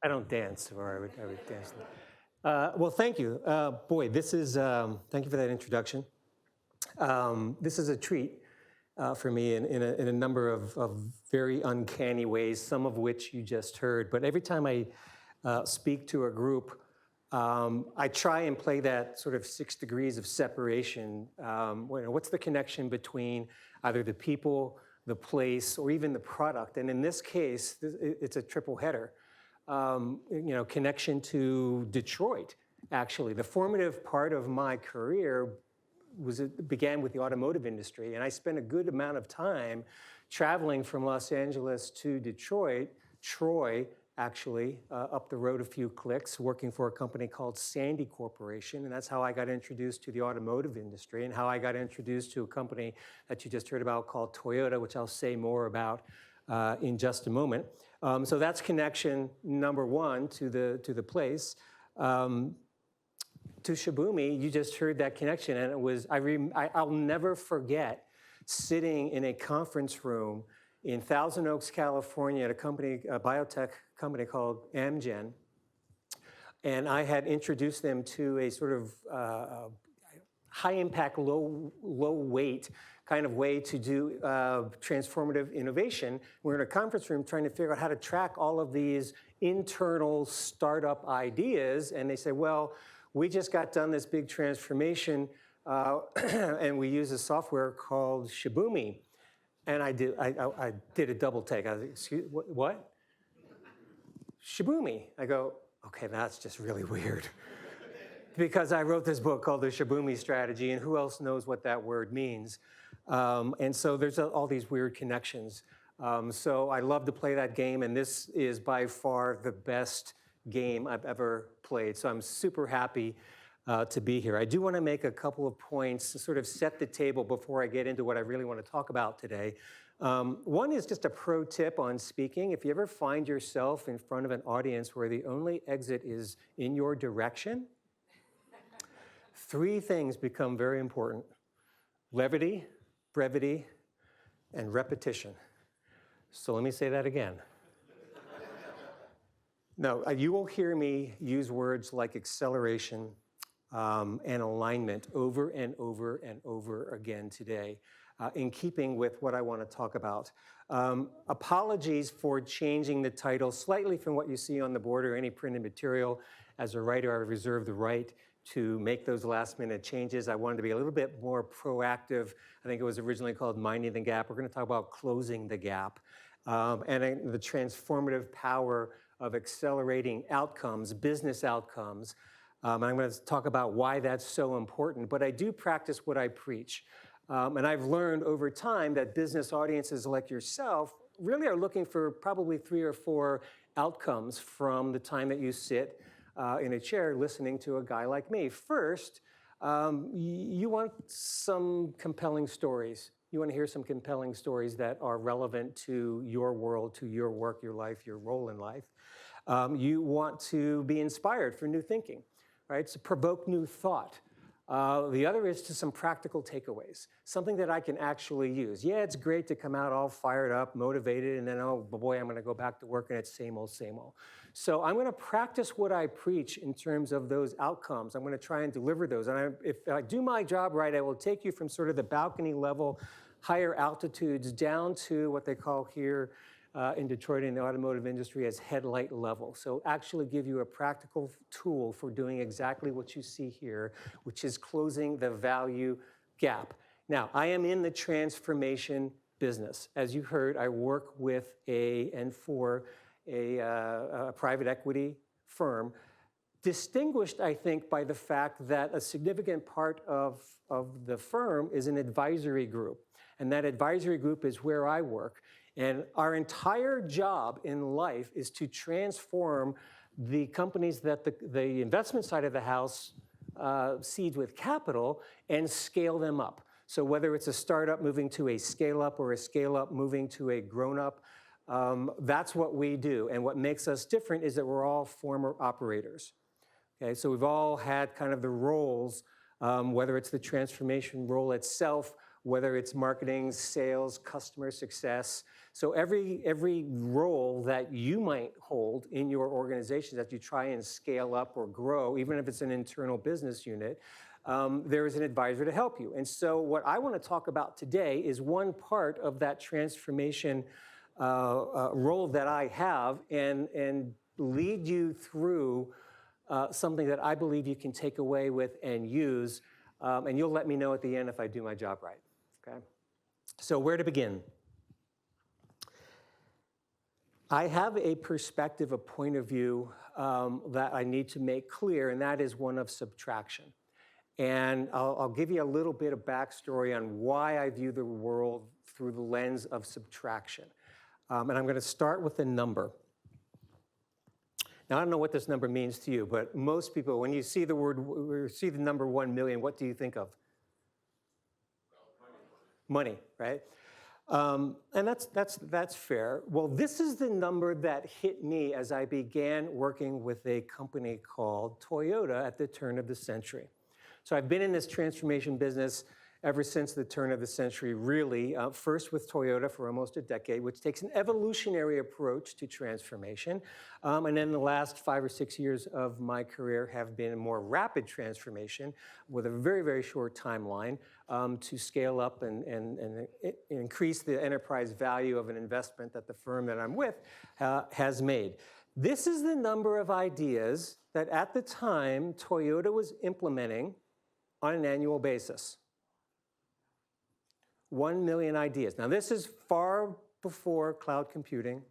I don't dance, or I would dance. Well, thank you. Boy, this is, thank you for that introduction. This is a treat for me in a number of very uncanny ways, some of which you just heard. But every time I speak to a group, I try and play that sort of 6 degrees of separation. What's the connection between either the people, the place, or even the product? And in this case, it's a triple header. Connection to Detroit, actually. The formative part of my career began with the automotive industry, and I spent a good amount of time traveling from Los Angeles to Detroit, Troy, actually, up the road a few clicks, working for a company called Sandy Corporation, and that's how I got introduced to the automotive industry and how I got introduced to a company that you just heard about called Toyota, which I'll say more about in just a moment. So that's connection number one to the place. To Shibumi, you just heard that connection, and it was, I'll never forget sitting in a conference room in Thousand Oaks, California at a biotech company called Amgen, and I had introduced them to a sort of high impact, low weight kind of way to do transformative innovation. We're in a conference room trying to figure out how to track all of these internal startup ideas, and they say, well, we just got done this big transformation, and we use a software called Shibumi. And I did a double take. I was like, excuse, what? Shibumi. I go, okay, that's just really weird. Because I wrote this book called The Shibumi Strategy, and who else knows what that word means? And so there's all these weird connections. So I love to play that game, and this is by far the best game I've ever played. So I'm super happy to be here. I do want to make a couple of points to sort of set the table before I get into what I really want to talk about today. One is just a pro tip on speaking. If you ever find yourself in front of an audience where the only exit is in your direction, 3 things become very important: levity, brevity, and repetition. So let me say that again. No, you will hear me use words like acceleration and alignment over and over and over again today, in keeping with what I want to talk about. Apologies for changing the title slightly from what you see on the board or any printed material. As a writer, I reserve the right to make those last-minute changes. I wanted to be a little bit more proactive. I think it was originally called Minding the Gap. We're going to talk about closing the gap and the transformative power of accelerating outcomes, business outcomes. I'm going to talk about why that's so important, but I do practice what I preach. And I've learned over time that business audiences like yourself really are looking for probably 3 or 4 outcomes from the time that you sit in a chair listening to a guy like me. First, you want some compelling stories. You want to hear some compelling stories that are relevant to your world, to your work, your life, your role in life. You want to be inspired for new thinking, right? So provoke new thought. The other is to some practical takeaways, something that I can actually use. Yeah, it's great to come out all fired up, motivated, and then, oh boy, I'm going to go back to work and it's same old, same old. So I'm going to practice what I preach in terms of those outcomes. I'm going to try and deliver those. And if I do my job right, I will take you from sort of the balcony level, higher altitudes, down to what they call here in Detroit in the automotive industry as headlight level. So actually give you a practical tool for doing exactly what you see here, which is closing the value gap. Now, I am in the transformation business. As you heard, I work with and for a private equity firm, distinguished, I think, by the fact that a significant part of the firm is an advisory group. And that advisory group is where I work. And our entire job in life is to transform the companies that the investment side of the house seeds with capital and scale them up. So whether it's a startup moving to a scale-up or a scale-up moving to a grown-up, that's what we do. And what makes us different is that we're all former operators. Okay, so we've all had kind of the roles, whether it's the transformation role itself, whether it's marketing, sales, customer success. So every role that you might hold in your organization that you try and scale up or grow, even if it's an internal business unit, there is an advisor to help you. And so what I want to talk about today is one part of that transformation role that I have and lead you through something that I believe you can take away with and use. And you'll let me know at the end if I do my job right, okay? So where to begin? I have a perspective, a point of view that I need to make clear, and that is one of subtraction. And I'll give you a little bit of backstory on why I view the world through the lens of subtraction. And I'm going to start with a number. Now, I don't know what this number means to you, but most people, when you see the number 1 million, what do you think of? Money, right? And that's fair. Well, this is the number that hit me as I began working with a company called Toyota at the turn of the century. So I've been in this transformation business ever since the turn of the century, really, first with Toyota for almost a decade, which takes an evolutionary approach to transformation. And then the last 5 or 6 years of my career have been a more rapid transformation with a very, very short timeline to scale up and increase the enterprise value of an investment that the firm that I'm with has made. This is the number of ideas that at the time Toyota was implementing on an annual basis. 1 million ideas. Now, this is far before cloud computing.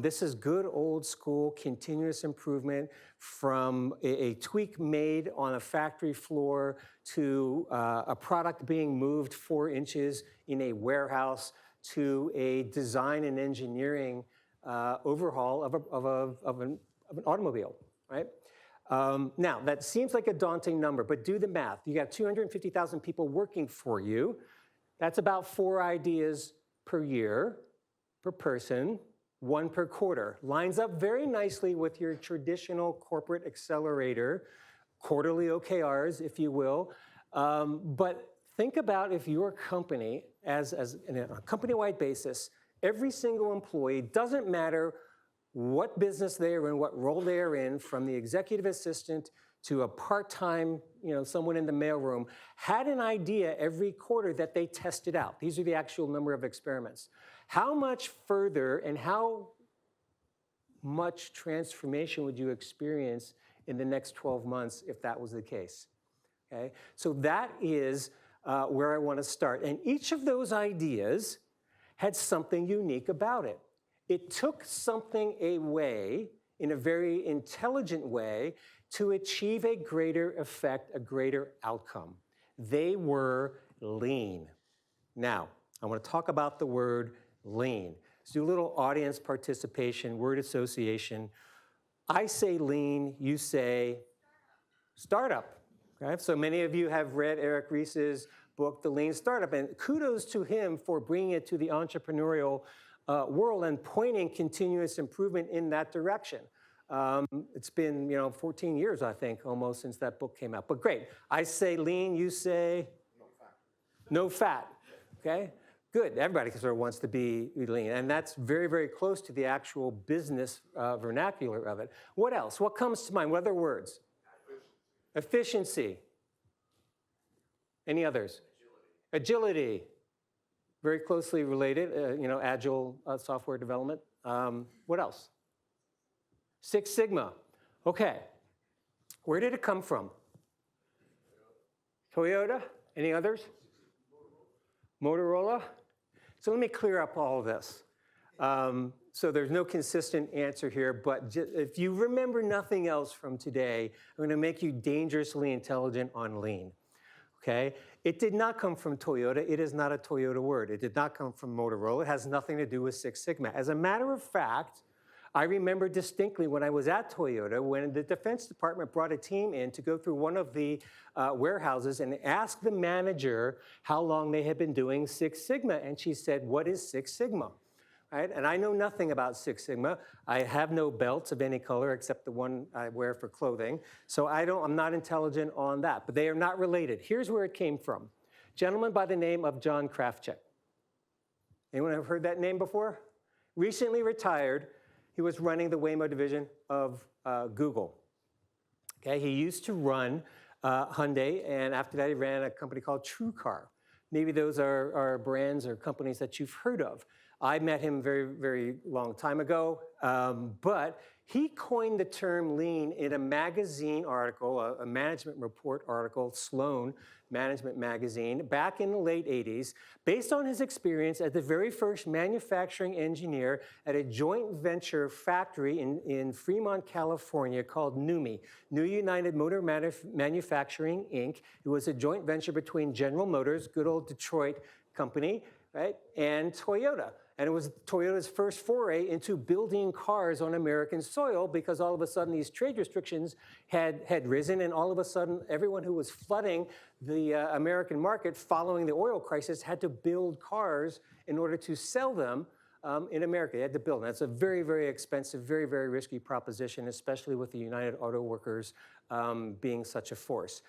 This is good old school continuous improvement from a tweak made on a factory floor to a product being moved 4 inches in a warehouse to a design and engineering overhaul of an automobile, right? Now, that seems like a daunting number, but do the math. You got 250,000 people working for you. That's about 4 ideas per year, per person, 1 per quarter. Lines up very nicely with your traditional corporate accelerator, quarterly OKRs, if you will. But think about if your company, as in a company-wide basis, every single employee, doesn't matter what business they are in, what role they are in, from the executive assistant to a part-time, someone in the mailroom, had an idea every quarter that they tested out. These are the actual number of experiments. How much further and how much transformation would you experience in the next 12 months if that was the case? Okay? So that is where I want to start. And each of those ideas had something unique about it. It took something away in a very intelligent way to achieve a greater effect, a greater outcome. They were lean. Now, I want to talk about the word lean. Let's do a little audience participation, word association. I say lean, you say startup. Okay? So many of you have read Eric Ries's book, The Lean Startup, and kudos to him for bringing it to the entrepreneurial world and pointing continuous improvement in that direction. It's been, 14 years, I think, almost since that book came out. But great. I say lean, you say? No fat. No fat, okay? Good. Everybody sort of wants to be lean. And that's very, very close to the actual business vernacular of it. What else? What comes to mind? What other words? Efficiency. Any others? Agility. Very closely related, agile software development. What else? Six Sigma. Okay. Where did it come from? Toyota? Any others? Motorola? So let me clear up all of this. So there's no consistent answer here, but if you remember nothing else from today, I'm going to make you dangerously intelligent on lean. Okay? It did not come from Toyota. It is not a Toyota word. It did not come from Motorola. It has nothing to do with Six Sigma. As a matter of fact, I remember distinctly when I was at Toyota, when the Defense Department brought a team in to go through one of the warehouses and ask the manager how long they had been doing Six Sigma. And she said, "What is Six Sigma?" Right? And I know nothing about Six Sigma. I have no belts of any color except the one I wear for clothing. So I'm not intelligent on that, but they are not related. Here's where it came from. Gentleman by the name of John Krafcik. Anyone have heard that name before? Recently retired. He was running the Waymo division of Google. Okay, he used to run Hyundai, and after that he ran a company called TrueCar. Maybe those are brands or companies that you've heard of. I met him very, very long time ago, but he coined the term lean in a magazine article, a management report article, Sloan Management Magazine, back in the late 80s, based on his experience as the very first manufacturing engineer at a joint venture factory in Fremont, California called NUMMI, New United Motor Manufacturing, Inc. It was a joint venture between General Motors, good old Detroit company, right, and Toyota. And it was Toyota's first foray into building cars on American soil, because all of a sudden these trade restrictions had risen, and all of a sudden everyone who was flooding the American market following the oil crisis had to build cars in order to sell them in America. They had to build them. That's a very, very expensive, very, very risky proposition, especially with the United Auto Workers being such a force.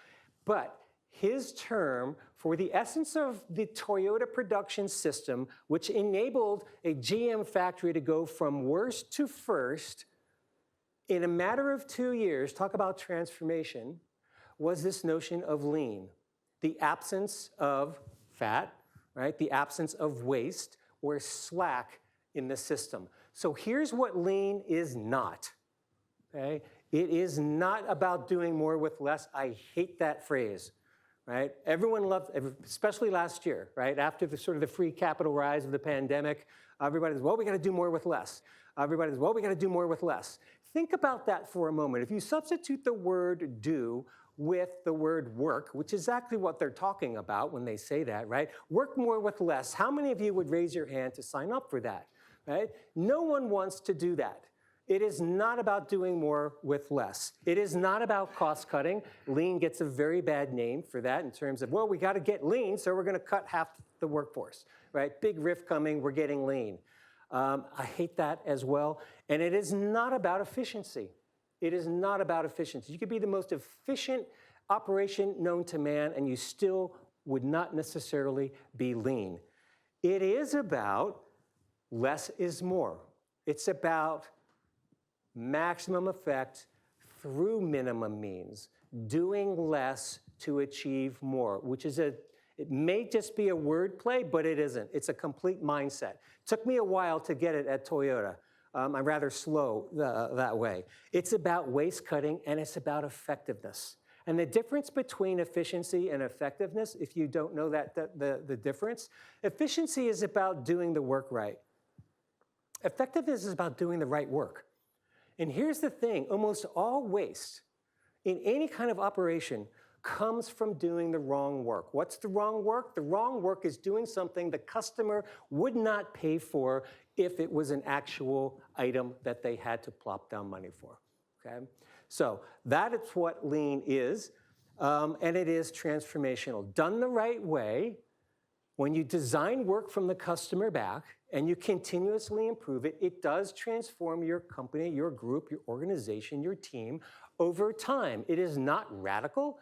But his term for the essence of the Toyota production system, which enabled a GM factory to go from worst to first in a matter of 2 years, talk about transformation, was this notion of lean. The absence of fat, right? The absence of waste or slack in the system. So here's what lean is not, okay? It is not about doing more with less. I hate that phrase. Right? Everyone loved, especially last year, right? After the sort of the free capital rise of the pandemic, everybody's, well, we got to do more with less. Everybody's, well, we got to do more with less. Think about that for a moment. If you substitute the word do with the word work, which is exactly what they're talking about when they say that, right? Work more with less. How many of you would raise your hand to sign up for that, right? No one wants to do that. It is not about doing more with less. It is not about cost cutting. Lean gets a very bad name for that in terms of, well, we got to get lean, so we're going to cut half the workforce, right? Big riff coming, we're getting lean. I hate that as well. And it is not about efficiency. It is not about efficiency. You could be the most efficient operation known to man, and you still would not necessarily be lean. It is about less is more. It's about maximum effect through minimum means, doing less to achieve more, which is it may just be a word play, but it isn't. It's a complete mindset. Took me a while to get it at Toyota. I'm rather slow that way. It's about waste cutting, and it's about effectiveness. And the difference between efficiency and effectiveness, if you don't know the difference, efficiency is about doing the work right. Effectiveness is about doing the right work. And here's the thing, almost all waste in any kind of operation comes from doing the wrong work. What's the wrong work? The wrong work is doing something the customer would not pay for if it was an actual item that they had to plop down money for, okay? So that is what lean is, and it is transformational. Done the right way, when you design work from the customer back and you continuously improve it, it does transform your company, your group, your organization, your team over time. It is not radical,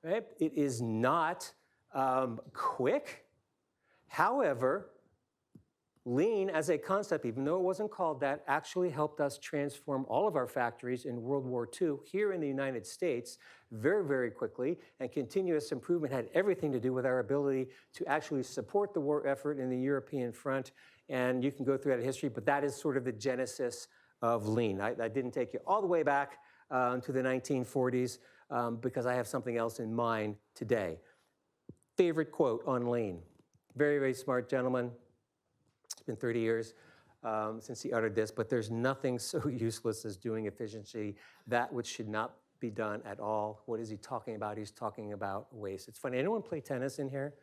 right? It is not quick. However, lean as a concept, even though it wasn't called that, actually helped us transform all of our factories in World War II here in the United States very, very quickly, and continuous improvement had everything to do with our ability to actually support the war effort in the European front. And you can go through that history, but that is sort of the genesis of lean. I didn't take you all the way back to the 1940s because I have something else in mind today. Favorite quote on lean. Very, very smart gentleman. It's been 30 years since he uttered this, but there's nothing so useless as doing efficiency, that which should not be done at all. What is he talking about? He's talking about waste. It's funny, anyone play tennis in here?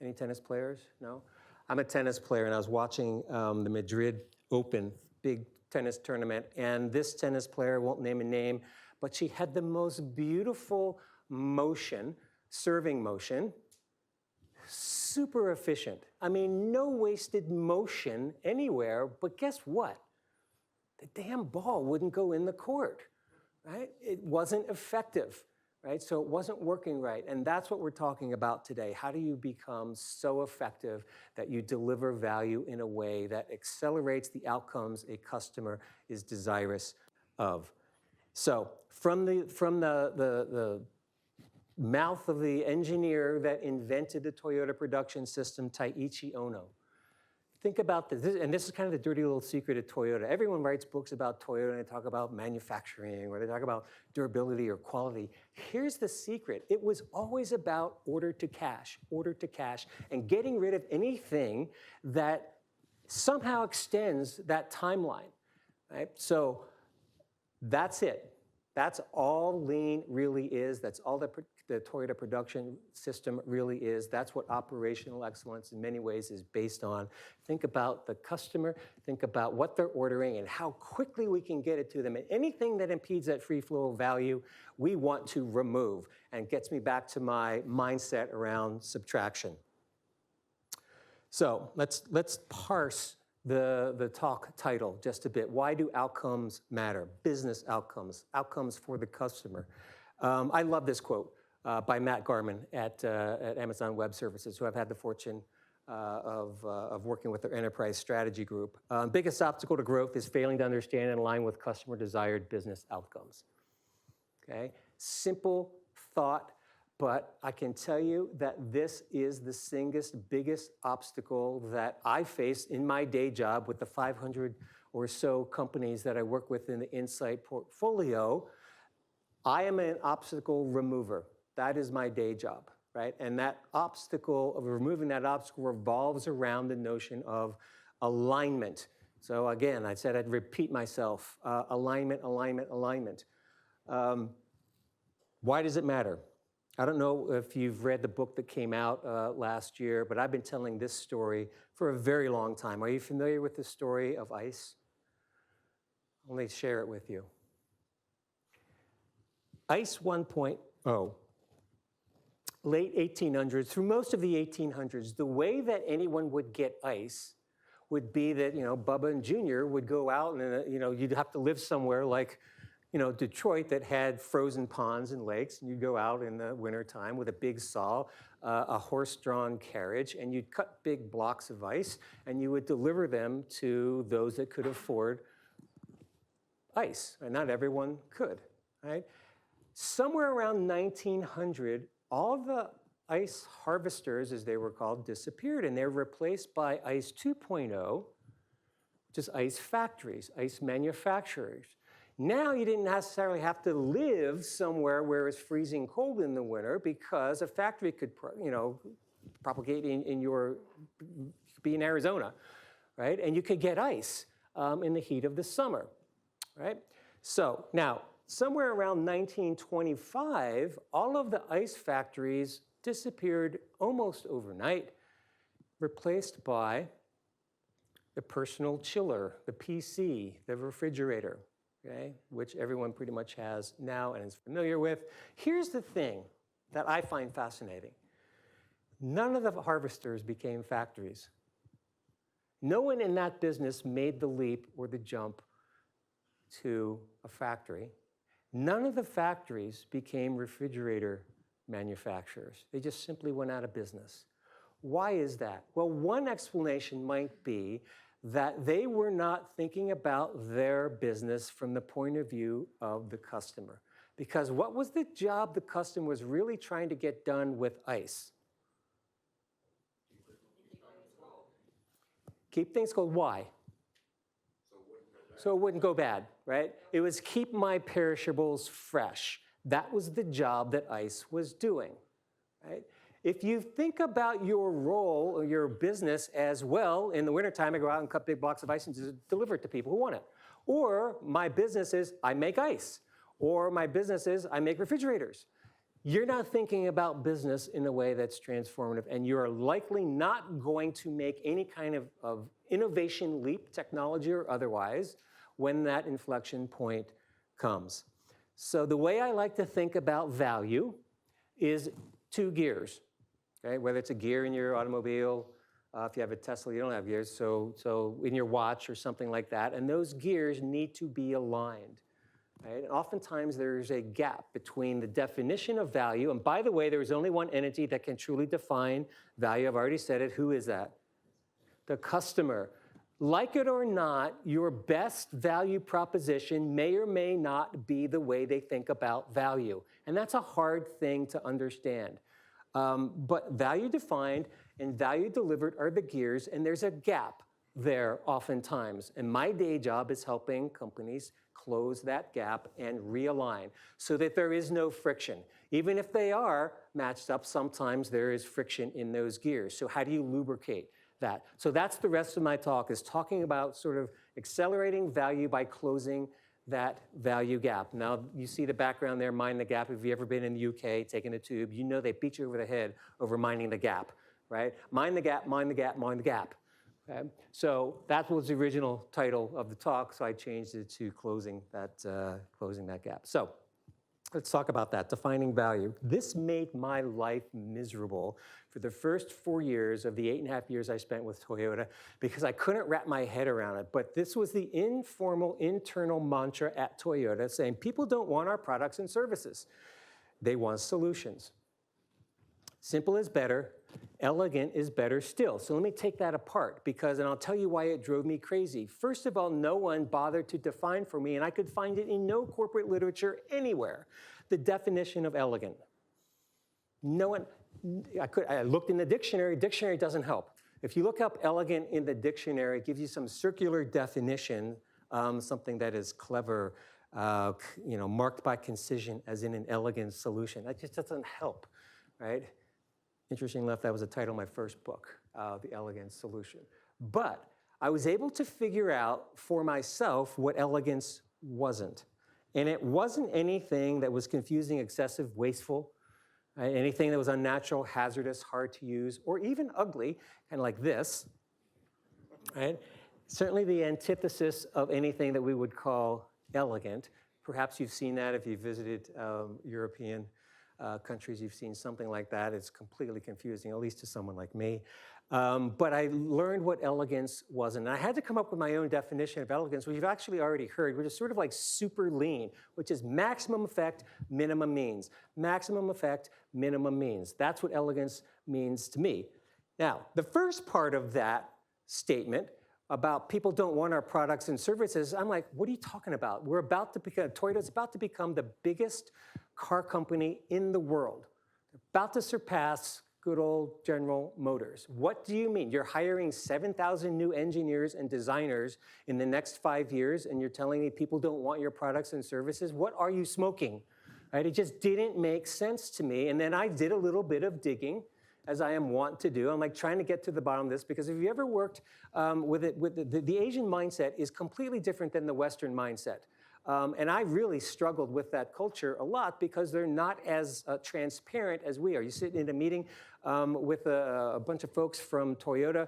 Any tennis players? No? I'm a tennis player, and I was watching the Madrid Open, big tennis tournament, and this tennis player, won't name a name, but she had the most beautiful motion, serving motion, super efficient. I mean, no wasted motion anywhere, but guess what? The damn ball wouldn't go in the court, right? It wasn't effective. right? So it wasn't working right. And that's what we're talking about today. How do you become so effective that you deliver value in a way that accelerates the outcomes a customer is desirous of? So from the mouth of the engineer that invented the Toyota production system, Taiichi Ono. Think about this, and this is kind of the dirty little secret of Toyota. Everyone writes books about Toyota and they talk about manufacturing or they talk about durability or quality. Here's the secret. It was always about order to cash, and getting rid of anything that somehow extends that timeline, right? So that's it. That's all lean really is. That's all the Toyota production system really is. That's what operational excellence in many ways is based on. Think about the customer, think about what they're ordering and how quickly we can get it to them. And anything that impedes that free flow of value, we want to remove, and gets me back to my mindset around subtraction. So let's parse the talk title just a bit. Why do outcomes matter? Business outcomes, outcomes for the customer. I love this quote by Matt Garman at Amazon Web Services, who I've had the fortune of working with their enterprise strategy group. Biggest obstacle to growth is failing to understand and align with customer desired business outcomes. Okay, simple thought, but I can tell you that this is the single biggest obstacle that I face in my day job with the 500 or so companies that I work with in the Insight portfolio. I am an obstacle remover. That is my day job, right? And that obstacle, of removing that obstacle, revolves around the notion of alignment. So again, I said I'd repeat myself, alignment, alignment, alignment. Why does it matter? I don't know if you've read the book that came out last year, but I've been telling this story for a very long time. Are you familiar with the story of ICE? Let me share it with you. ICE 1.0, late 1800s, through most of the 1800s, the way that anyone would get ICE would be that, Bubba and Junior would go out and, you'd have to live somewhere like, Detroit that had frozen ponds and lakes, and you'd go out in the wintertime with a big saw, a horse-drawn carriage, and you'd cut big blocks of ice, and you would deliver them to those that could afford ice, and not everyone could, right? Somewhere around 1900, all the ice harvesters, as they were called, disappeared, and they're replaced by ICE 2.0, which is ice factories, ice manufacturers. Now you didn't necessarily have to live somewhere where it's freezing cold in the winter, because a factory could, propagate be in Arizona, right? And you could get ice in the heat of the summer, right? So now, somewhere around 1925, all of the ice factories disappeared almost overnight, replaced by the personal chiller, the PC, the refrigerator. Okay, which everyone pretty much has now and is familiar with. Here's the thing that I find fascinating. None of the harvesters became factories. No one in that business made the leap or the jump to a factory. None of the factories became refrigerator manufacturers. They just simply went out of business. Why is that? Well, one explanation might be that they were not thinking about their business from the point of view of the customer. Because what was the job the customer was really trying to get done with ice? Keep things cold. Why? So it wouldn't go bad, right? It was keep my perishables fresh. That was the job that ice was doing, right? If you think about your role or your business as well, in the wintertime, I go out and cut big blocks of ice and just deliver it to people who want it. Or my business is I make ice. Or my business is I make refrigerators. You're not thinking about business in a way that's transformative, and you're likely not going to make any kind of innovation leap, technology or otherwise, when that inflection point comes. So the way I like to think about value is two gears. Okay, whether it's a gear in your automobile, if you have a Tesla, you don't have gears, so in your watch or something like that, and those gears need to be aligned. right? And oftentimes there's a gap between the definition of value, and by the way, there's only one entity that can truly define value. I've already said it. Who is that? The customer. Like it or not, your best value proposition may or may not be the way they think about value. And that's a hard thing to understand. But value defined and value delivered are the gears, and there's a gap there oftentimes. And my day job is helping companies close that gap and realign so that there is no friction. Even if they are matched up, sometimes there is friction in those gears. So how do you lubricate that? So that's the rest of my talk, is talking about sort of accelerating value by closing that value gap. Now, you see the background there, Mind the Gap. If you've ever been in the UK, taking a tube, you know they beat you over the head over minding the gap, right? Mind the gap, mind the gap, mind the gap. Okay? So that was the original title of the talk, so I changed it to closing that gap. So let's talk about that, defining value. This made my life miserable for the first 4 years of the 8.5 years I spent with Toyota because I couldn't wrap my head around it. But this was the informal internal mantra at Toyota saying people don't want our products and services. They want solutions. Simple is better, elegant is better still. So let me take that apart and I'll tell you why it drove me crazy. First of all, no one bothered to define for me, and I could find it in no corporate literature anywhere, the definition of elegant. No one, I looked in the dictionary doesn't help. If you look up elegant in the dictionary, it gives you some circular definition, something that is clever, marked by concision as in an elegant solution. That just doesn't help, right? Interesting enough, that was the title of my first book, The Elegant Solution. But I was able to figure out for myself what elegance wasn't. And it wasn't anything that was confusing, excessive, wasteful, anything that was unnatural, hazardous, hard to use, or even ugly, kind of like this, right? Certainly the antithesis of anything that we would call elegant. Perhaps you've seen that if you've visited European countries, you've seen something like that. It's completely confusing, at least to someone like me. But I learned what elegance was, and I had to come up with my own definition of elegance, which you've actually already heard, which is sort of like super lean, which is maximum effect, minimum means. Maximum effect, minimum means. That's what elegance means to me. Now, the first part of that statement about people don't want our products and services, I'm like, what are you talking about? Toyota's about to become the biggest car company in the world. They're about to surpass good old General Motors. What do you mean? You're hiring 7,000 new engineers and designers in the next 5 years, and you're telling me people don't want your products and services? What are you smoking? Right? It just didn't make sense to me. And then I did a little bit of digging, as I am wont to do. I'm like trying to get to the bottom of this, because if you ever worked the Asian mindset is completely different than the Western mindset. And I really struggled with that culture a lot because they're not as transparent as we are. You sit in a meeting with a bunch of folks from Toyota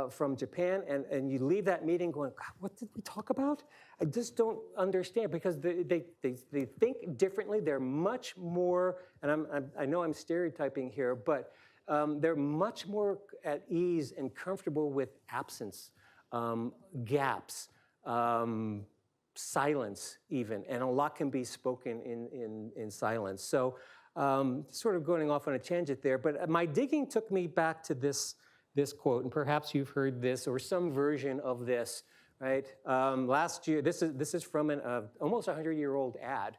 from Japan, and you leave that meeting going, God, what did we talk about? I just don't understand, because they think differently. They're much more, and I know I'm stereotyping here, but they're much more at ease and comfortable with absence, gaps, silence even, and a lot can be spoken in silence. So sort of going off on a tangent there, but my digging took me back to this quote, and perhaps you've heard this or some version of this, right? Last year, this is from an almost 100-year-old ad.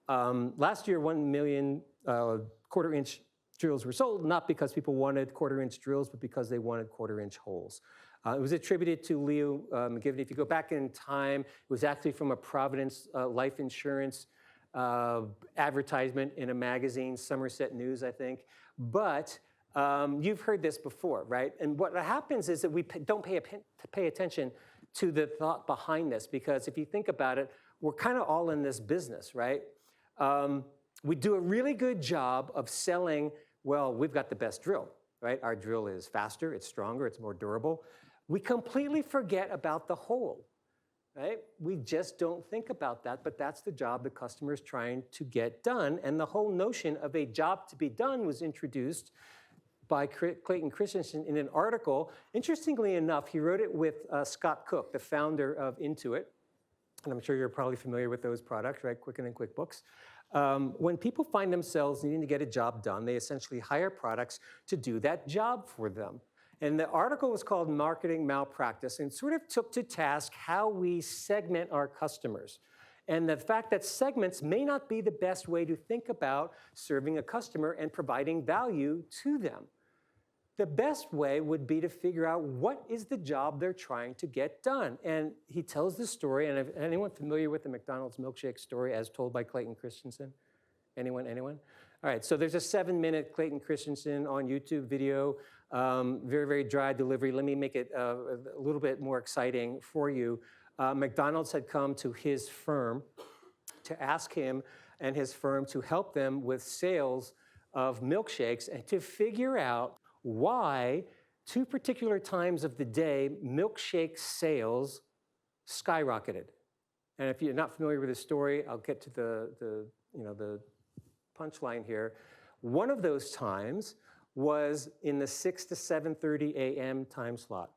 Last year, 1 million quarter-inch drills were sold, not because people wanted quarter-inch drills, but because they wanted quarter-inch holes. It was attributed to Leo McGivney. If you go back in time, it was actually from a Providence life insurance advertisement in a magazine, Somerset News, I think. But you've heard this before, right? And what happens is that we don't pay attention to the thought behind this, because if you think about it, we're kind of all in this business, right? We do a really good job of selling, well, we've got the best drill, right? Our drill is faster, it's stronger, it's more durable. We completely forget about the hole, right? We just don't think about that, but that's the job the customer is trying to get done. And the whole notion of a job to be done was introduced by Clayton Christensen in an article. Interestingly enough, he wrote it with Scott Cook, the founder of Intuit. and I'm sure you're probably familiar with those products, right? Quicken and QuickBooks. When people find themselves needing to get a job done, they essentially hire products to do that job for them. And the article was called Marketing Malpractice and sort of took to task how we segment our customers. And the fact that segments may not be the best way to think about serving a customer and providing value to them. The best way would be to figure out what is the job they're trying to get done. And he tells this story, and anyone familiar with the McDonald's milkshake story as told by Clayton Christensen? Anyone? All right, so there's a 7-minute Clayton Christensen on YouTube video, very, very dry delivery. Let me make it a little bit more exciting for you. McDonald's had come to his firm to ask him and his firm to help them with sales of milkshakes and to figure out why 2 particular times of the day milkshake sales skyrocketed. And if you're not familiar with the story, I'll get to the punchline here. One of those times was in the 6 to 7:30 a.m. time slot.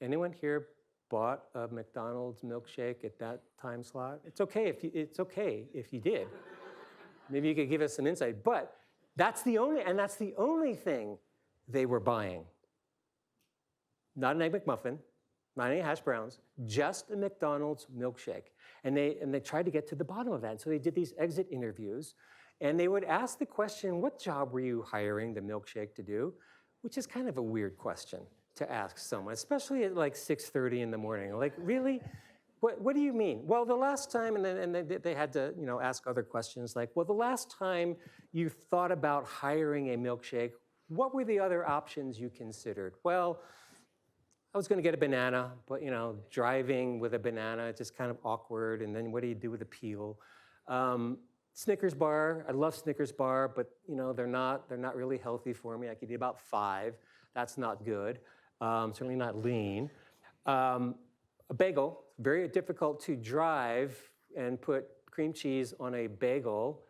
Anyone here bought a McDonald's milkshake at that time slot? It's okay if you did. Maybe you could give us some insight, but that's the only thing they were buying. Not an Egg McMuffin, not any hash browns, just a McDonald's milkshake. And they tried to get to the bottom of that. And so they did these exit interviews, and they would ask the question, what job were you hiring the milkshake to do? Which is kind of a weird question to ask someone, especially at like 6:30 in the morning. Like, really? What do you mean? Well, the last time, and then they had to ask other questions like, well, the last time you thought about hiring a milkshake, what were the other options you considered? Well, I was going to get a banana, but driving with a banana, it's just kind of awkward. And then what do you do with the peel? Snickers bar, I love Snickers bar, but they're not really healthy for me. I could eat about 5. That's not good. Certainly not lean. A bagel, very difficult to drive and put cream cheese on a bagel.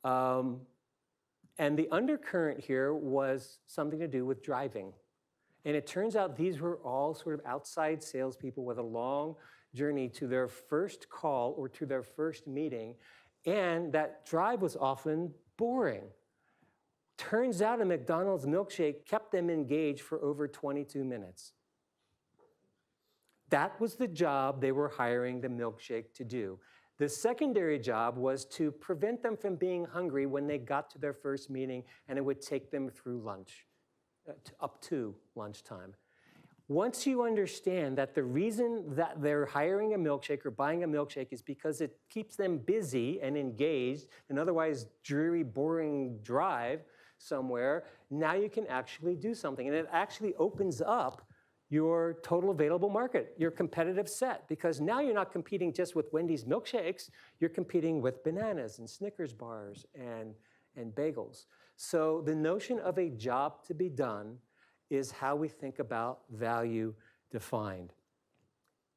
And the undercurrent here was something to do with driving. And it turns out these were all sort of outside salespeople with a long journey to their first call or to their first meeting. And that drive was often boring. Turns out a McDonald's milkshake kept them engaged for over 22 minutes. That was the job they were hiring the milkshake to do. The secondary job was to prevent them from being hungry when they got to their first meeting, and it would take them through lunch, up to lunchtime. Once you understand that the reason that they're hiring a milkshake or buying a milkshake is because it keeps them busy and engaged, an otherwise dreary, boring drive somewhere, now you can actually do something. And it actually opens up your total available market, your competitive set, because now you're not competing just with Wendy's milkshakes, you're competing with bananas and Snickers bars and bagels. So the notion of a job to be done is how we think about value defined.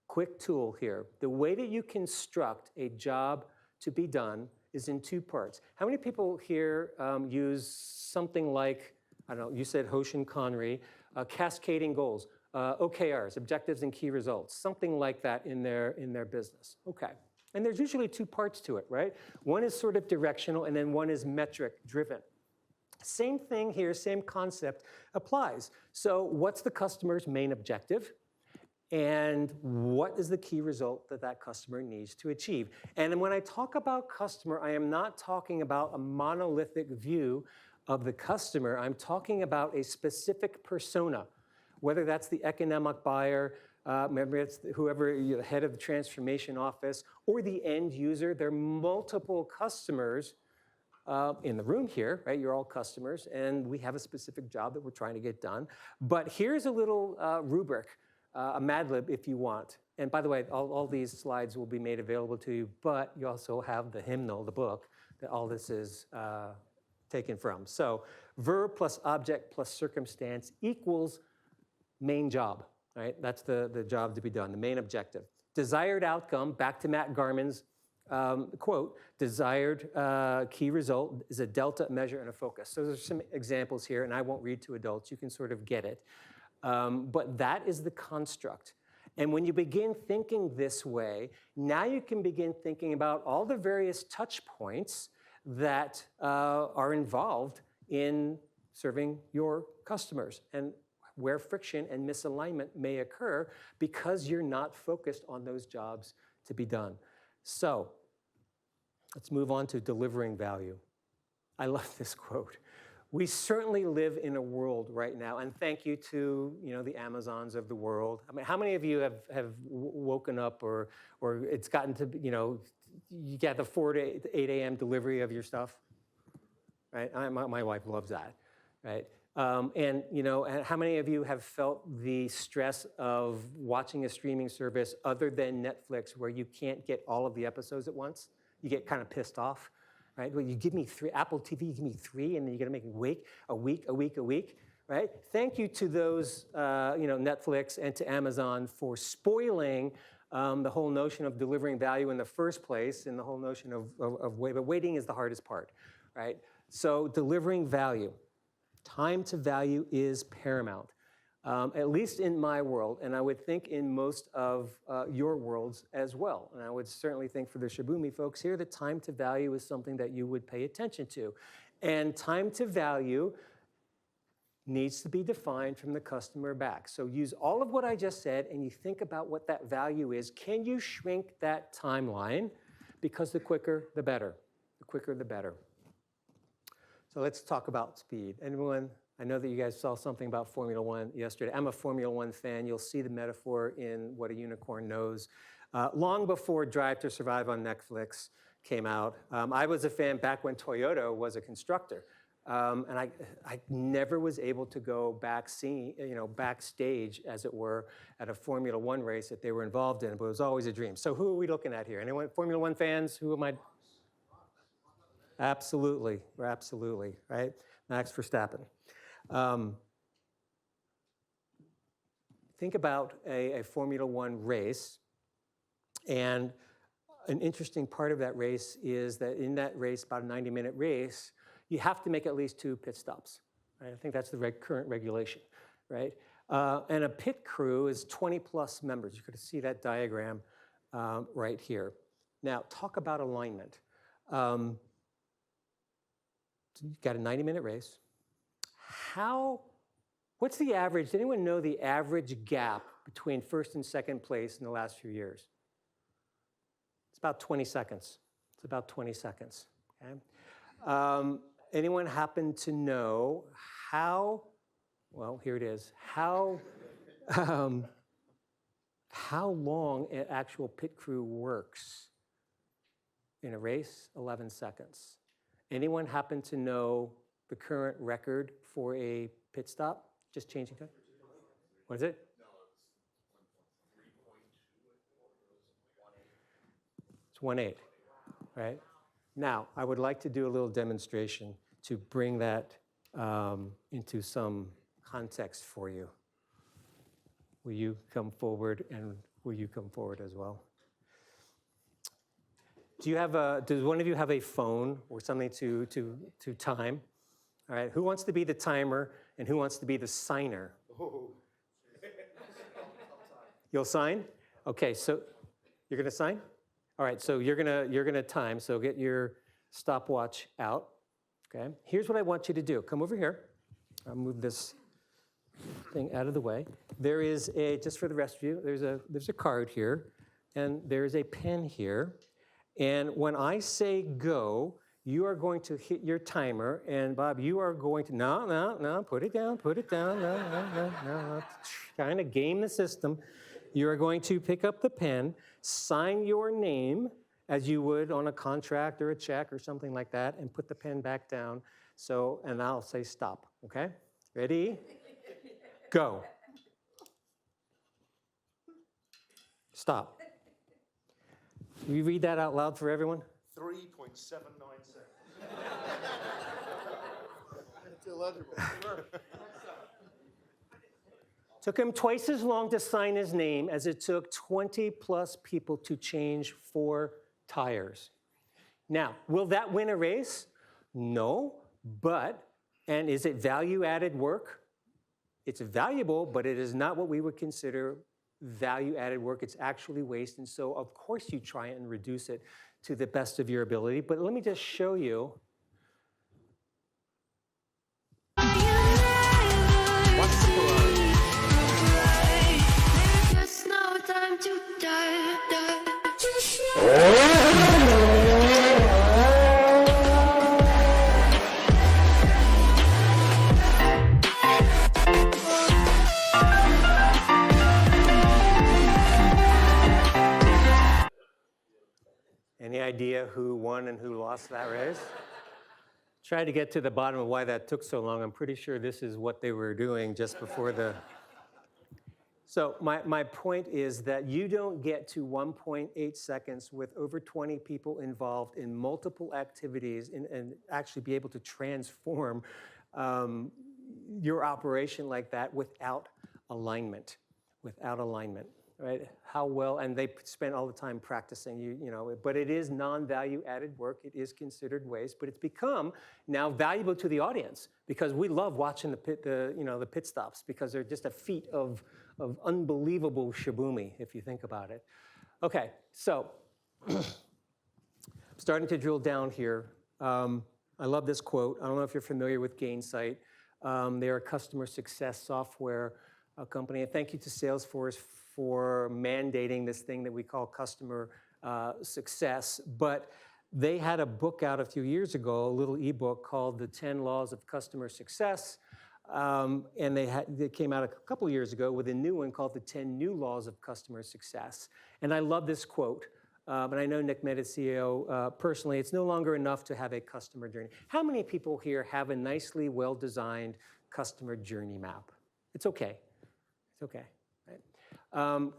Quick tool here. The way that you construct a job to be done is in 2 parts. How many people here use something like, I don't know, you said Hoshin Conry, cascading goals? OKRs, objectives and key results, something like that in their business. Okay, and there's usually 2 parts to it, right? One is sort of directional, and then one is metric driven. Same thing here, same concept applies. So what's the customer's main objective? And what is the key result that that customer needs to achieve? And when I talk about customer, I am not talking about a monolithic view of the customer. I'm talking about a specific persona. Whether that's the economic buyer, maybe it's whoever, the head of the transformation office, or the end user. There are multiple customers in the room here, right? You're all customers, and we have a specific job that we're trying to get done. But here's a little rubric, a Mad Lib if you want. And by the way, all these slides will be made available to you, but you also have the hymnal, the book, that all this is taken from. So verb plus object plus circumstance equals main job, right? That's the job to be done, the main objective. Desired outcome, back to Matt Garman's quote, desired key result is a delta, measure, and a focus. So there's some examples here, and I won't read to adults. You can sort of get it. But that is the construct. And when you begin thinking this way, now you can begin thinking about all the various touch points that are involved in serving your customers and where friction and misalignment may occur because you're not focused on those jobs to be done. So let's move on to delivering value. I love this quote. We certainly live in a world right now, and thank you to the Amazons of the world. I mean, how many of you have woken up or it's gotten to, you get the 4 to 8 a.m. delivery of your stuff, right? My wife loves that, right? And how many of you have felt the stress of watching a streaming service other than Netflix where you can't get all of the episodes at once? You get kind of pissed off. Right? Well, you give me 3, Apple TV, you give me 3, and then you're gonna make a week, right? Thank you to those, Netflix and to Amazon for spoiling the whole notion of delivering value in the first place and the whole notion of wait, but waiting is the hardest part, right? So delivering value, time to value is paramount. At least in my world, and I would think in most of your worlds as well. And I would certainly think for the Shibumi folks here that time to value is something that you would pay attention to. And time to value needs to be defined from the customer back. So use all of what I just said and you think about what that value is. Can you shrink that timeline? Because the quicker, the better. The quicker, the better. So let's talk about speed. Anyone? I know that you guys saw something about Formula One yesterday. I'm a Formula One fan. You'll see the metaphor in What a Unicorn Knows. Long before Drive to Survive on Netflix came out, I was a fan back when Toyota was a constructor. And I never was able to go backstage, as it were, at a Formula One race that they were involved in, but it was always a dream. So who are we looking at here? Anyone Formula One fans? Who am I? Absolutely, right? Max Verstappen. Think about a Formula One race, and an interesting part of that race is that in that race, about a 90-minute race, you have to make at least 2 pit stops. Right? I think that's the current regulation, right? And a pit crew is 20+ members. You could see that diagram right here. Now, talk about alignment. You've got a 90-minute race. What's the average? Does anyone know the average gap between first and second place in the last few years? It's about 20 seconds. It's about 20 seconds, okay? Anyone happen to know well, here it is, how long an actual pit crew works in a race? 11 seconds. Anyone happen to know the current record for a pit stop? Just changing time? What is it? No, it's 1:08, right? Now, I would like to do a little demonstration to bring that into some context for you. Will you come forward, and will you come forward as well? Does one of you have a phone or something to time? All right, who wants to be the timer and who wants to be the signer? Oh. You'll sign? Okay, so you're gonna sign? All right, so you're gonna time, so get your stopwatch out, okay? Here's what I want you to do. Come over here. I'll move this thing out of the way. There is just for the rest of you, there's a card here, and there's a pen here. And when I say go, you are going to hit your timer, and Bob, you are going to, no, put it down, no, trying to game the system. You are going to pick up the pen, sign your name as you would on a contract or a check or something like that, and put the pen back down. And I'll say stop, okay? Ready? Go. Stop. Will you read that out loud for everyone? 3.79 seconds. It's illegible. Took him twice as long to sign his name as it took 20+ people to change 4 tires. Now, will that win a race? No, and is it value-added work? It's valuable, but it is not what we would consider value-added work. It's actually waste. And so, of course, you try and reduce it to the best of your ability. But let me just show you. There's no time to die. Any idea who won and who lost that race? Tried to get to the bottom of why that took so long. I'm pretty sure this is what they were doing just before the... So my point is that you don't get to 1.8 seconds with over 20 people involved in multiple activities and actually be able to transform your operation like that without alignment, right? How well, and they spend all the time practicing, you know, but it is non-value added work. It is considered waste, but it's become now valuable to the audience because we love watching the pit stops because they're just a feat of unbelievable shibumi, if you think about it. Okay, so I'm starting to drill down here. I love this quote. I don't know if you're familiar with Gainsight. They're a customer success software company. And thank you to Salesforce for mandating this thing that we call customer success. But they had a book out a few years ago, a little ebook called The 10 Laws of Customer Success. And they came out a couple years ago with a new one called The 10 New Laws of Customer Success. And I love this quote. But I know Nick Mehta, CEO, personally, it's no longer enough to have a customer journey. How many people here have a nicely well-designed customer journey map? It's okay. It's okay. Right? I'm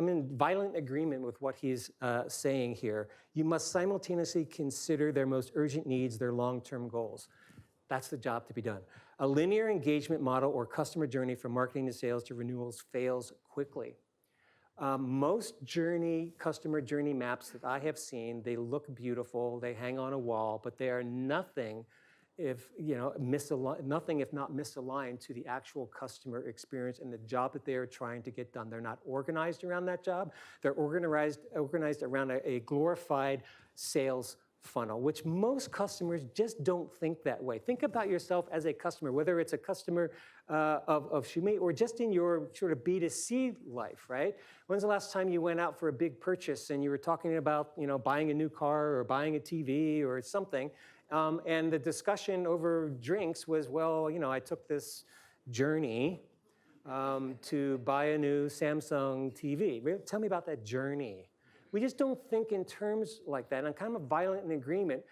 in violent agreement with what he's saying here. You must simultaneously consider their most urgent needs, their long-term goals. That's the job to be done. A linear engagement model or customer journey from marketing to sales to renewals fails quickly. Most customer journey maps that I have seen, they look beautiful, they hang on a wall, but they are nothing if not misaligned to the actual customer experience and the job that they are trying to get done. They're not organized around that job. They're organized around a glorified sales funnel, which most customers just don't think that way. Think about yourself as a customer, whether it's a customer of Shibumi or just in your sort of B2C life, right? When's the last time you went out for a big purchase and you were talking about buying a new car or buying a TV or something, and the discussion over drinks was, well, I took this journey to buy a new Samsung TV. Tell me about that journey. We just don't think in terms like that. And I'm kind of violent in agreement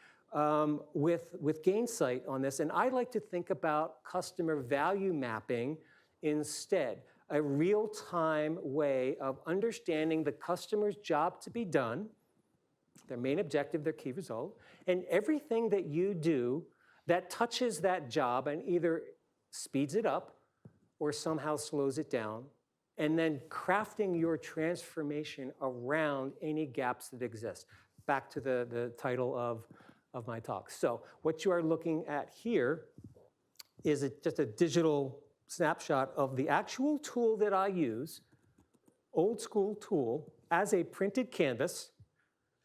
with Gainsight on this. And I like to think about customer value mapping instead, a real-time way of understanding the customer's job to be done, their main objective, their key result, and everything that you do that touches that job and either speeds it up or somehow slows it down, and then crafting your transformation around any gaps that exist. Back to the title of my talk. So what you are looking at here is just a digital snapshot of the actual tool that I use, old school tool, as a printed canvas.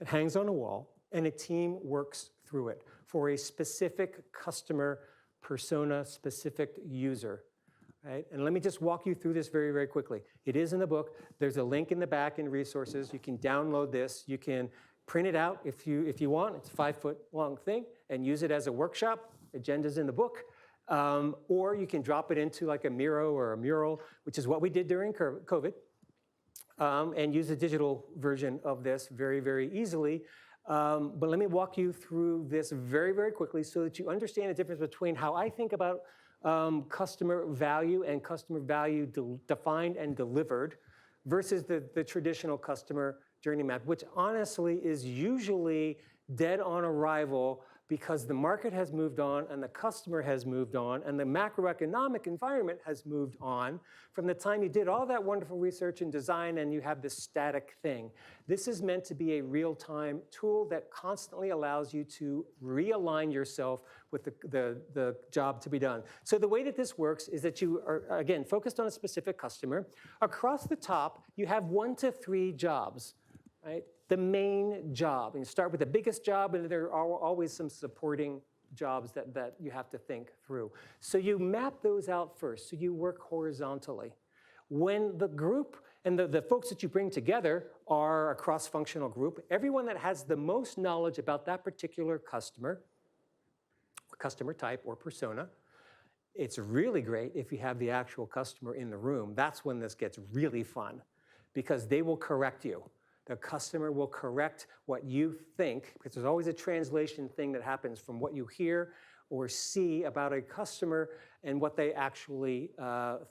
It hangs on a wall, and a team works through it for a specific customer persona, specific user. Right? And let me just walk you through this very, very quickly. It is in the book. There's a link in the back in resources. You can download this. You can print it out if you want. It's a 5-foot long thing and use it as a workshop. Agenda's in the book. Or you can drop it into like a Miro or a mural, which is what we did during COVID, and use the digital version of this very, very easily. But let me walk you through this very, very quickly so that you understand the difference between how I think about customer value and customer value defined and delivered versus the traditional customer journey map, which honestly is usually dead on arrival because the market has moved on and the customer has moved on and the macroeconomic environment has moved on from the time you did all that wonderful research and design and you have this static thing. This is meant to be a real-time tool that constantly allows you to realign yourself with the job to be done. So the way that this works is that you are, again, focused on a specific customer. Across the top, you have 1 to 3 jobs, right? The main job. And you start with the biggest job, and there are always some supporting jobs that you have to think through. So you map those out first, so you work horizontally. When the group and the folks that you bring together are a cross-functional group, everyone that has the most knowledge about that particular customer type or persona, it's really great if you have the actual customer in the room. That's when this gets really fun, because they will correct you. The customer will correct what you think, because there's always a translation thing that happens from what you hear or see about a customer and what they actually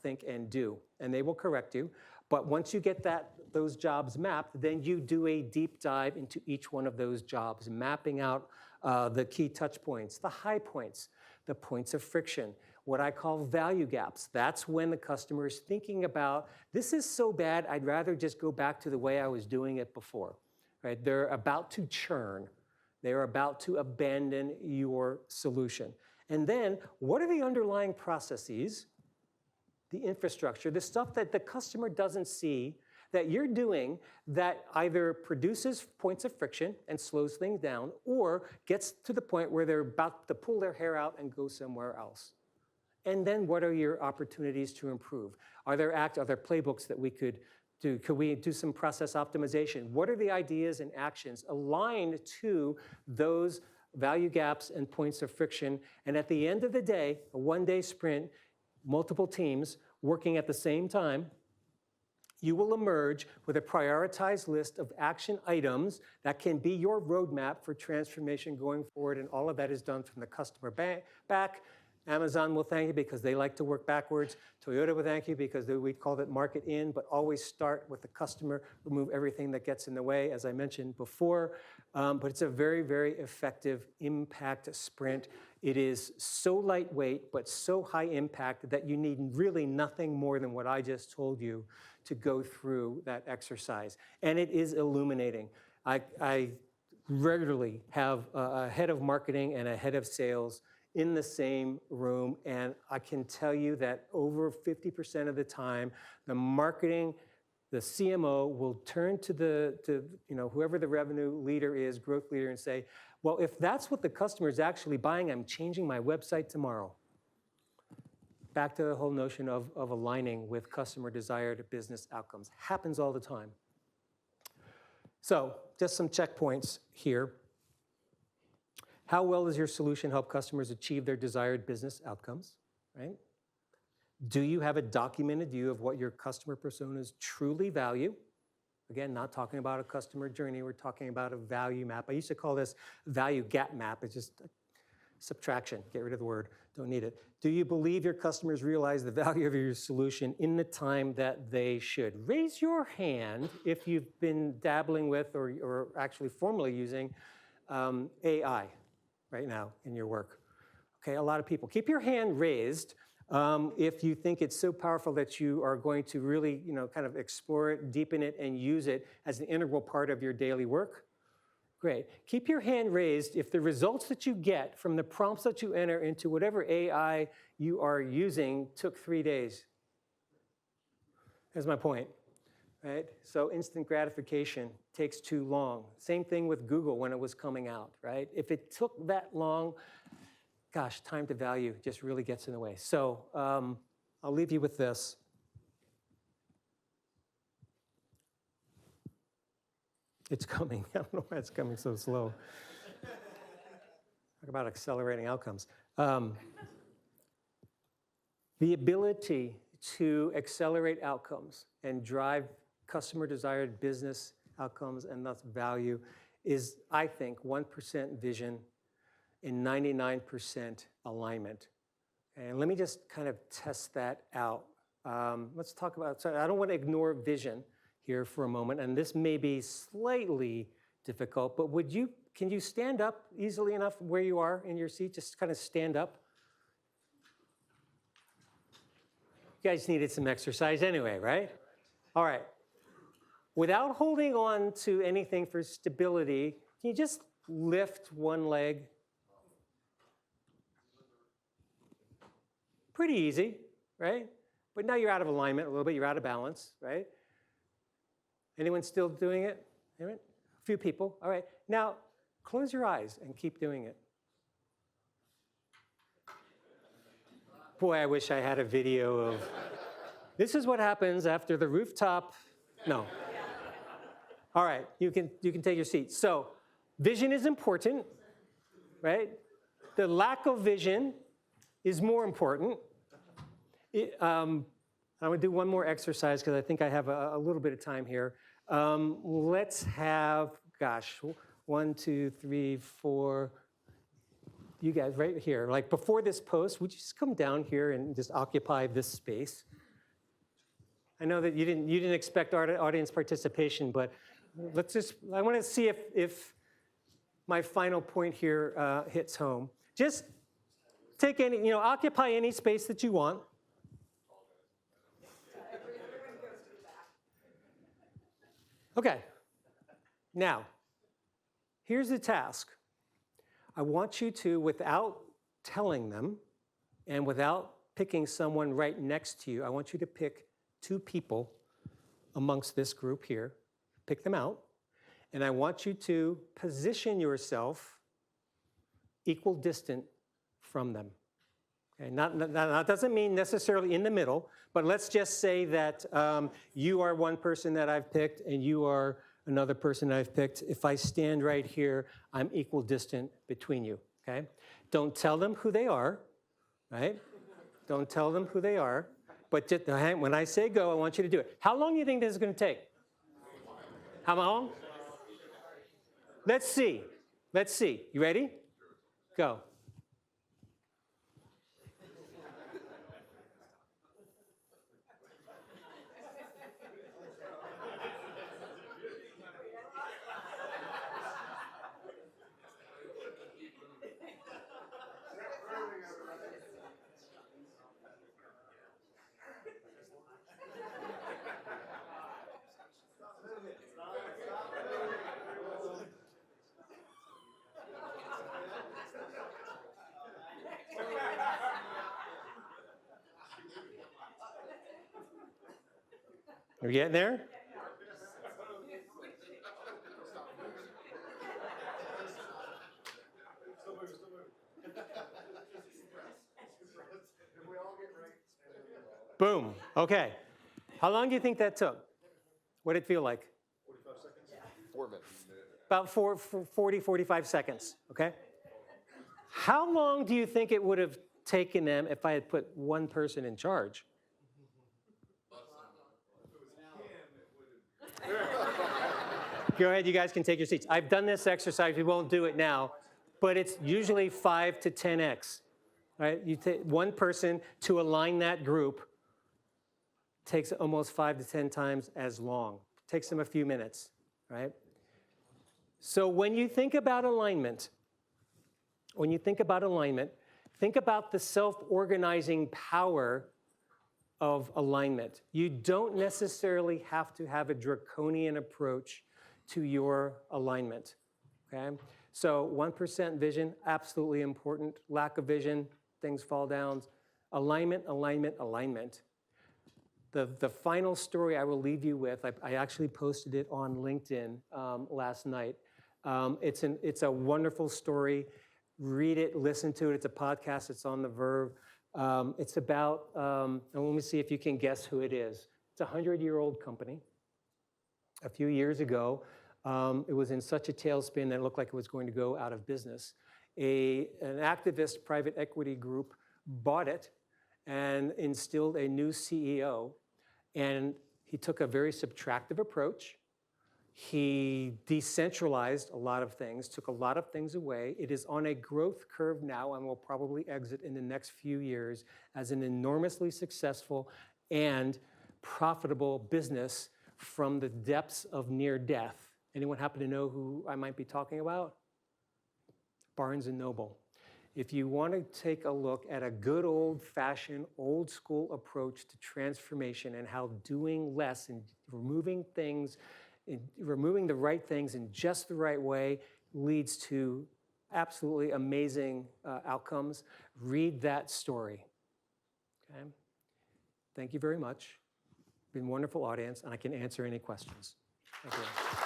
think and do. And they will correct you. But once you get those jobs mapped, then you do a deep dive into each one of those jobs, mapping out the key touch points, the high points, the points of friction, what I call value gaps. That's when the customer is thinking about, this is so bad, I'd rather just go back to the way I was doing it before, right? They're about to churn. They're about to abandon your solution. And then, what are the underlying processes, the infrastructure, the stuff that the customer doesn't see that you're doing that either produces points of friction and slows things down, or gets to the point where they're about to pull their hair out and go somewhere else? And then what are your opportunities to improve? Are there playbooks that we could do? Could we do some process optimization? What are the ideas and actions aligned to those value gaps and points of friction? And at the end of the day, a one-day sprint, multiple teams working at the same time, you will emerge with a prioritized list of action items that can be your roadmap for transformation going forward. And all of that is done from the customer back. Amazon will thank you because they like to work backwards. Toyota will thank you because we call it market in, but always start with the customer, remove everything that gets in the way, as I mentioned before. But it's a very, very effective impact sprint. It is so lightweight, but so high impact that you need really nothing more than what I just told you to go through that exercise. And it is illuminating. I regularly have a head of marketing and a head of sales in the same room, and I can tell you that over 50% of the time, the marketing, the CMO will turn to whoever the revenue leader is, growth leader, and say, well, if that's what the customer is actually buying, I'm changing my website tomorrow. Back to the whole notion of aligning with customer desired business outcomes. Happens all the time. So just some checkpoints here. How well does your solution help customers achieve their desired business outcomes, right? Do you have a documented view of what your customer personas truly value? Again, not talking about a customer journey, we're talking about a value map. I used to call this value gap map. It's just subtraction, get rid of the word, don't need it. Do you believe your customers realize the value of your solution in the time that they should? Raise your hand if you've been dabbling with or actually formally using AI right now in your work. Okay, a lot of people. Keep your hand raised if you think it's so powerful that you are going to really, kind of explore it, deepen it, and use it as an integral part of your daily work. Great. Keep your hand raised if the results that you get from the prompts that you enter into whatever AI you are using took 3 days. That's my point. Right? So instant gratification takes too long. Same thing with Google when it was coming out, right? If it took that long, gosh, time to value just really gets in the way. So I'll leave you with this. It's coming. I don't know why it's coming so slow. Talk about accelerating outcomes. The ability to accelerate outcomes and drive customer desired business outcomes and thus value is, I think, 1% vision and 99% alignment. And let me just kind of test that out. Let's talk about, so I don't want to ignore vision here for a moment, and this may be slightly difficult, but can you stand up easily enough where you are in your seat? Just kind of stand up. You guys needed some exercise anyway, right? All right. Without holding on to anything for stability, can you just lift one leg? Pretty easy, right? But now you're out of alignment a little bit, you're out of balance, right? Anyone still doing it? Anyone? A few people, all right. Now, close your eyes and keep doing it. Boy, I wish I had a video of, this is what happens after the rooftop, no. All right, you can take your seat. So, vision is important, right? The lack of vision is more important. I'm gonna do one more exercise because I think I have a little bit of time here. Let's have, gosh, 1, 2, 3, 4, you guys right here. Like before this post, would you just come down here and just occupy this space? I know that you didn't expect audience participation, but I want to see if my final point here hits home. Just take any, occupy any space that you want. Okay, now, here's the task. I want you to, without telling them and without picking someone right next to you, I want you to pick 2 people amongst this group here, pick them out, and I want you to position yourself equal distant from them. Okay, that doesn't mean necessarily in the middle, but let's just say that you are one person that I've picked and you are another person that I've picked. If I stand right here, I'm equal distant between you, okay? Don't tell them who they are, right? Don't tell them who they are, but just, when I say go, I want you to do it. How long do you think this is gonna take? How long? Let's see. You ready? Go. Are we getting there? Boom. Okay. How long do you think that took? What did it feel like? 45 seconds? 4 minutes. About 40, 45 seconds, okay? How long do you think it would have taken them if I had put one person in charge? Go ahead, you guys can take your seats. I've done this exercise, we won't do it now, but it's usually 5 to 10x, right? You take one person to align that group takes almost 5 to 10 times as long. Takes them a few minutes, right? So when you think about alignment, think about the self-organizing power of alignment. You don't necessarily have to have a draconian approach to your alignment, okay? So 1% vision, absolutely important. Lack of vision, things fall down. Alignment. The final story I will leave you with, I actually posted it on LinkedIn last night. It's a wonderful story. Read it, listen to it. It's a podcast. It's on the Verve. It's about, and let me see if you can guess who it is. It's a 100-year-old company. A few years ago, it was in such a tailspin that it looked like it was going to go out of business. An activist private equity group bought it and instilled a new CEO. And he took a very subtractive approach. He decentralized a lot of things, took a lot of things away. It is on a growth curve now and will probably exit in the next few years as an enormously successful and profitable business from the depths of near death. Anyone happen to know who I might be talking about? Barnes & Noble. If you want to take a look at a good old-fashioned, old-school approach to transformation and how doing less and removing the right things in just the right way leads to absolutely amazing outcomes, read that story. Okay? Thank you very much. Been a wonderful audience, and I can answer any questions. Thank you.